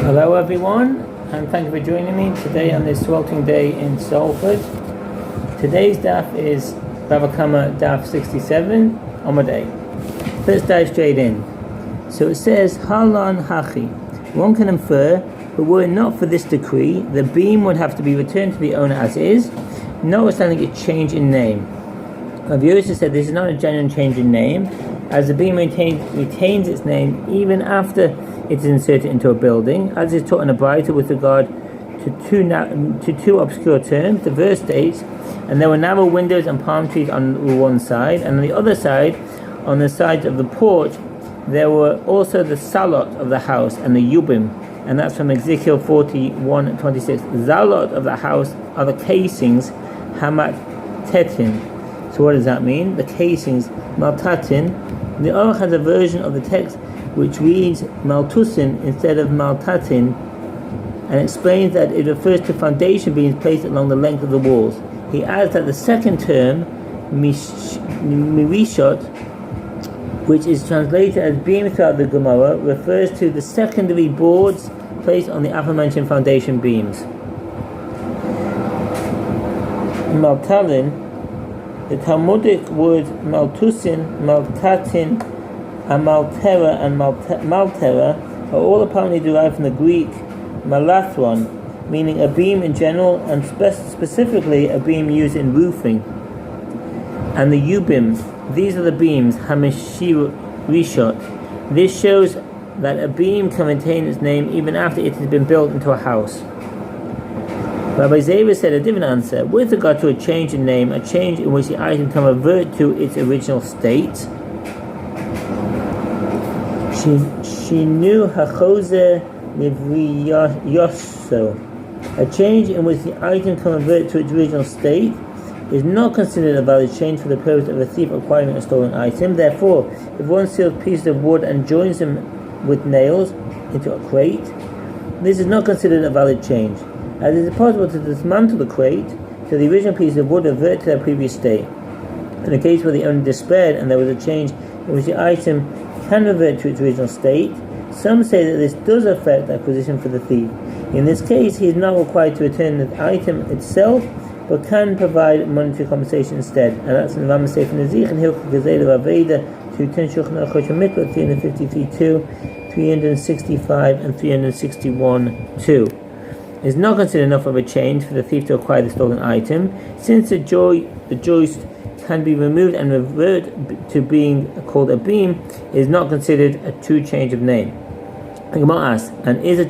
Hello everyone, and thank you for joining me today on this sweltering day in Salford. Today's daf is Bava Kamma daf 67, Omadei. Let's dive straight in. So it says, Halan Hachi. One can infer, but were it not for this decree, the beam would have to be returned to the owner as is, notwithstanding its change in name. Rav Yosef said this is not a genuine change in name, as the beam retains its name even after it is inserted into a building, as is taught in a Braita with regard to two obscure terms. The verse states, and there were narrow windows and palm trees on one side, and on the other side, on the sides of the porch, there were also the salot of the house and the yubim, and that's from Ezekiel 41:26. Zalot of the house are the casings, hamat tetin. So what does that mean? The casings, maltatin. The Aruch has a version of the text which reads maltusin instead of maltatin, and explains that it refers to foundation beams placed along the length of the walls. He adds that the second term, mirishot, which is translated as beams throughout the Gemara, refers to the secondary boards placed on the aforementioned foundation beams. Maltalin, the Talmudic words maltusin, maltatin, amaltera, and maltera are all apparently derived from the Greek malathron, meaning a beam in general, and specifically a beam used in roofing. And the yubim, these are the beams, hamishirishot. This shows that a beam can retain its name even after it has been built into a house. Rabbi Zeva said a different answer. With regard to a change in name, a change in which the item can revert to its original state, Shinu hachozer livriyoso. A change in which the item can revert to its original state is not considered a valid change for the purpose of a thief acquiring a stolen item. Therefore, if one seals pieces of wood and joins them with nails into a crate, this is not considered a valid change, as it is possible to dismantle the crate so the original piece of wood revert to their previous state. In a case where the owner despaired and there was a change in which the item can revert to its original state, some say that this does affect acquisition for the thief. In this case, he is not required to return the item itself, but can provide monetary compensation instead. And that's in Rambam Sefer Nezich and Hilchot Gezeiler Aveda 210 Shulchan Aruch Mikvah 353-2, 365 and 361-2. It is not considered enough of a change for the thief to acquire the stolen item, since the joist can be removed and revert to being called a beam. It is not considered a true change of name. The Gemara asks, and is a